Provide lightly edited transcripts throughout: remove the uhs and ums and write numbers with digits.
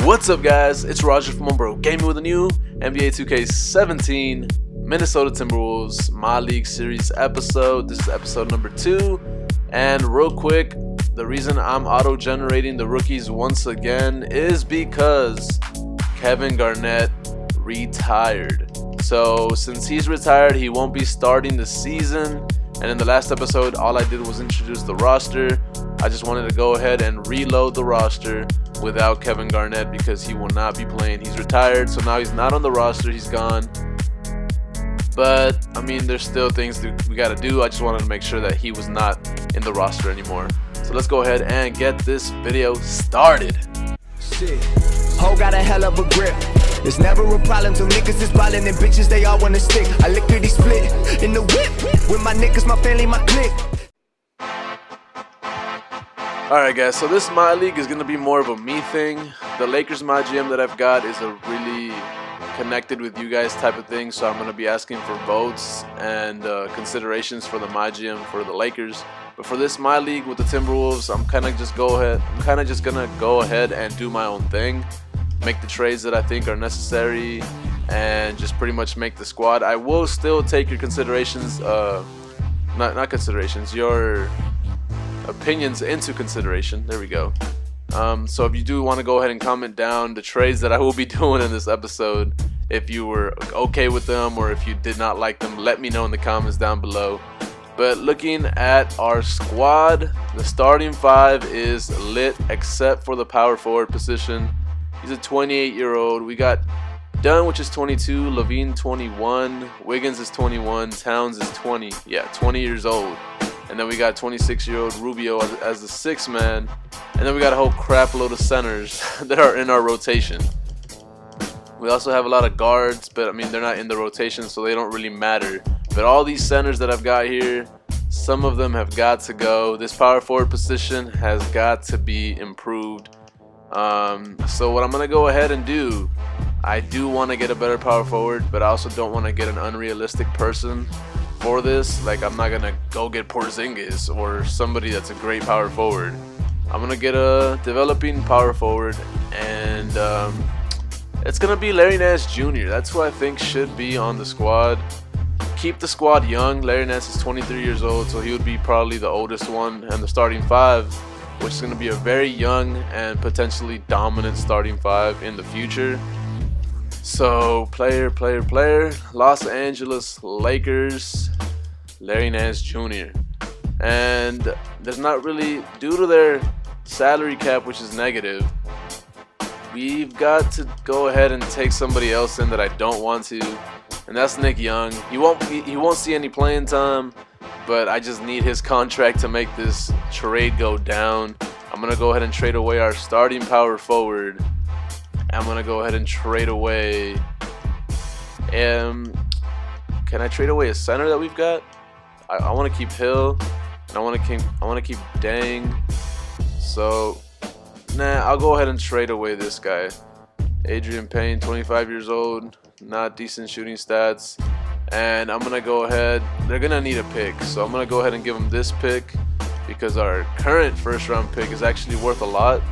What's up, guys? It's Roger from OneBroGaming with a new NBA2K17 Minnesota Timberwolves My League Series episode. This is episode number 2. And real quick, the reason I'm auto-generating the rookies once again is because Kevin Garnett retired. So since he's retired, he won't be starting the season. And in the last episode, all I did was introduce the roster. I just wanted to go ahead and reload the roster without Kevin Garnett because he will not be playing. He's retired, so now he's not on the roster. He's gone. But, I mean, there's still things that we got to do. I just wanted to make sure that he was not in the roster anymore. So let's go ahead and get this video started. Shit. Ho got a hell of a grip. It's never a problem till niggas is ballin' and bitches they all wanna stick. I liquidity split in the whip with my niggas, my family, my clique. Alright guys, so this My League is going to be more of a me thing. The Lakers My GM that I've got is a really connected with you guys type of thing, so I'm going to be asking for votes and considerations for the My GM for the Lakers. But for this My League with the Timberwolves, I'm kind of just going to go ahead and do my own thing. Make the trades that I think are necessary and just pretty much make the squad. I will still take your considerations, not considerations, your opinions into consideration. There we go. So if you do want to go ahead and comment down the trades that I will be doing in this episode, if you were okay with them or if you did not like them, let me know in the comments down below. But looking at our squad, the starting 5 is lit except for the power forward position. He's a 28-year-old. We got Dunn, which is 22, Levine 21, Wiggins is 21, Towns is 20. Yeah, 20 years old. And then we got 26-year-old Rubio as the 6th man. And then we got a whole crap load of centers that are in our rotation. We also have a lot of guards, but I mean they're not in the rotation, so they don't really matter. But all these centers that I've got here, some of them have got to go. This power forward position has got to be improved. So what I'm going to go ahead and do, I do want to get a better power forward, but I also don't want to get an unrealistic person for this. Like, I'm not going to go get Porzingis or somebody that's a great power forward. I'm going to get a developing power forward, and it's going to be Larry Nance Jr. That's who I think should be on the squad. Keep the squad young. Larry Nance is 23 years old, so he would be probably the oldest one, and the starting 5, which is going to be a very young and potentially dominant starting 5 in the future. So, player, Los Angeles Lakers, Larry Nance Jr. And there's not really, due to their salary cap, which is negative, we've got to go ahead and take somebody else in that I don't want to, and that's Nick Young. He won't see any playing time, but I just need his contract to make this trade go down. I'm going to go ahead and trade away our starting power forward. I'm going to go ahead and trade away... can I trade away a center that we've got? I want to keep Hill, and I want to keep Dang. So, nah, I'll go ahead and trade away this guy. Adrian Payne, 25 years old, not decent shooting stats. And I'm going to go ahead, they're going to need a pick, so I'm going to go ahead and give them this pick because our current first round pick is actually worth a lot.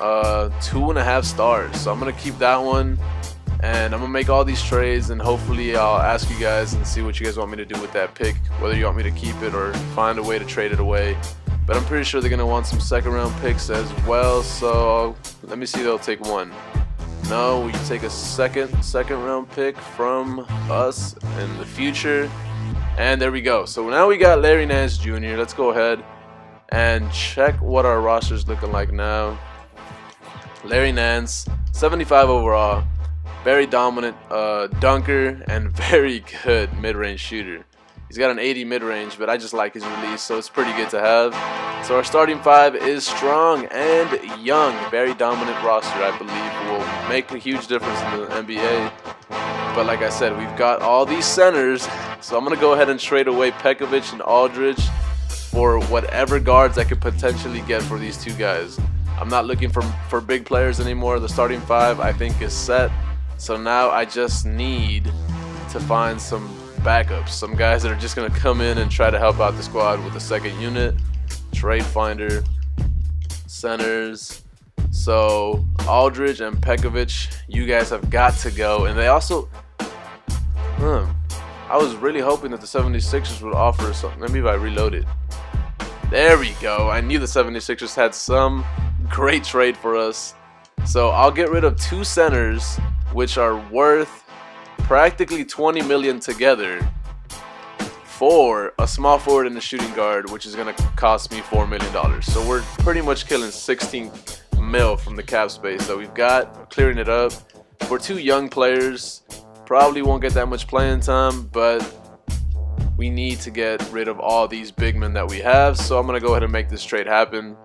2.5 stars, so I'm going to keep that one, and I'm going to make all these trades, and hopefully I'll ask you guys and see what you guys want me to do with that pick, whether you want me to keep it or find a way to trade it away. But I'm pretty sure they're going to want some second round picks as well, so let me see, they'll take one. No, we take a second round pick from us in the future. And there we go. So now we got Larry Nance Jr. Let's go ahead and check what our roster is looking like now. Larry Nance, 75 overall, very dominant dunker and very good mid-range shooter. He's got an 80 mid-range, but I just like his release, so it's pretty good to have. So our starting 5 is strong and young. Very dominant roster, I believe, will make a huge difference in the NBA. But like I said, we've got all these centers, so I'm going to go ahead and trade away Pekovic and Aldridge for whatever guards I could potentially get for these two guys. I'm not looking for big players anymore. The starting 5, I think, is set. So now I just need to find some backups, some guys that are just going to come in and try to help out the squad with the second unit. Trade finder, centers, So Aldridge and Pekovic, you guys have got to go. And they also, I was really hoping that the 76ers would offer something. Maybe if I reload it. There we go. I knew the 76ers had some great trade for us. So I'll get rid of 2 centers, which are worth practically 20 million together, for a small forward and a shooting guard, which is going to cost me $4 million. So we're pretty much killing 16 mil from the cap space that we've got, clearing it up. We're 2 young players, probably won't get that much playing time, but we need to get rid of all these big men that we have. So I'm going to go ahead and make this trade happen.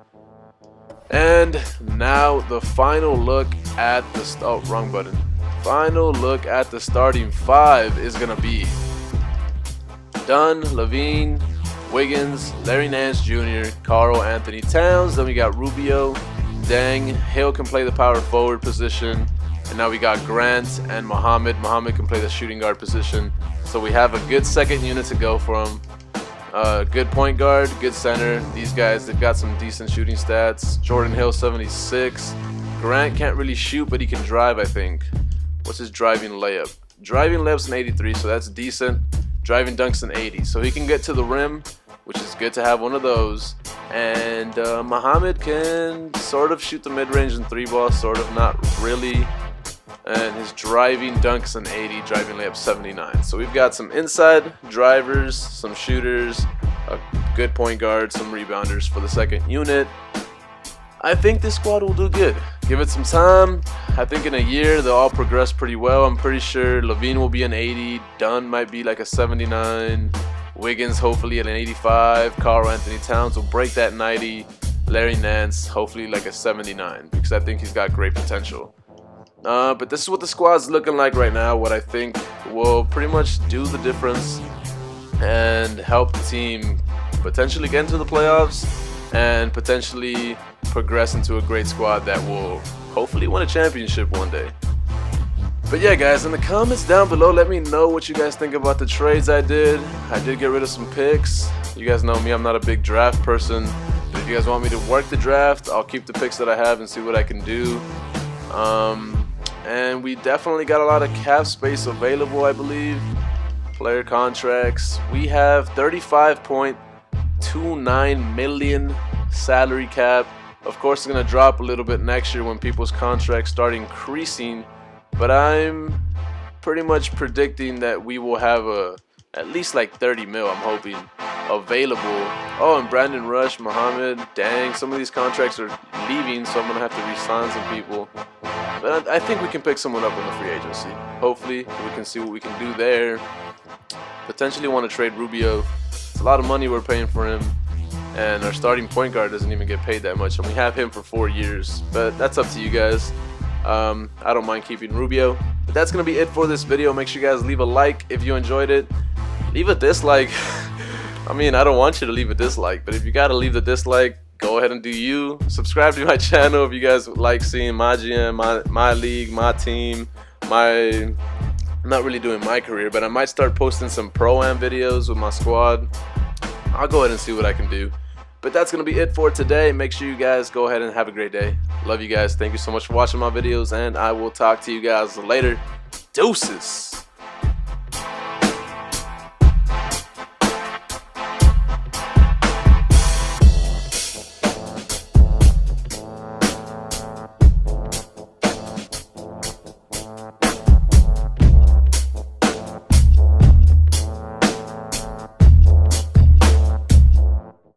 And now the final look at the wrong button. Final look at the starting 5 is going to be Dunn, Levine, Wiggins, Larry Nance Jr., Karl Anthony Towns. Then we got Rubio, Deng. Hill can play the power forward position. And now we got Grant and Muhammad. Muhammad can play the shooting guard position. So we have a good second unit to go from. Good point guard, good center. These guys, they've got some decent shooting stats. Jordan Hill, 76. Grant can't really shoot, but he can drive, I think. What's his driving layup? Driving layup's an 83, so that's decent. Driving dunk's an 80, so he can get to the rim, which is good to have one of those. And Muhammad can sort of shoot the mid-range and 3-ball, sort of, not really. And his driving dunk's an 80, driving layup 79. So we've got some inside drivers, some shooters, a good point guard, some rebounders for the second unit. I think this squad will do good. Give it some time. I think in a year they'll all progress pretty well. I'm pretty sure Levine will be an 80, Dunn might be like a 79, Wiggins hopefully at an 85, Karl Anthony Towns will break that 90, Larry Nance hopefully like a 79, because I think he's got great potential. But this is what the squad's looking like right now, what I think will pretty much do the difference and help the team potentially get into the playoffs and potentially progress into a great squad that will hopefully win a championship one day. But yeah, guys, in the comments down below, let me know what you guys think about the trades I did. I did get rid of some picks. You guys know me, I'm not a big draft person. But if you guys want me to work the draft, I'll keep the picks that I have and see what I can do. And we definitely got a lot of cap space available, I believe. Player contracts. We have 35.29 million salary cap. Of course, it's going to drop a little bit next year when people's contracts start increasing. But I'm pretty much predicting that we will have at least like 30 mil, I'm hoping, available. Oh, and Brandon Rush, Muhammad, dang, some of these contracts are leaving, so I'm going to have to re-sign some people. But I think we can pick someone up in the free agency. Hopefully, we can see what we can do there. Potentially want to trade Rubio. It's a lot of money we're paying for him. And our starting point guard doesn't even get paid that much. And we have him for 4 years. But that's up to you guys. I don't mind keeping Rubio. But that's going to be it for this video. Make sure you guys leave a like if you enjoyed it. Leave a dislike. I mean, I don't want you to leave a dislike. But if you got to leave the dislike, go ahead and do you. Subscribe to my channel if you guys like seeing my GM, my league, my team, I'm not really doing my career, but I might start posting some Pro-Am videos with my squad. I'll go ahead and see what I can do. But that's going to be it for today. Make sure you guys go ahead and have a great day. Love you guys. Thank you so much for watching my videos, and I will talk to you guys later. Deuces.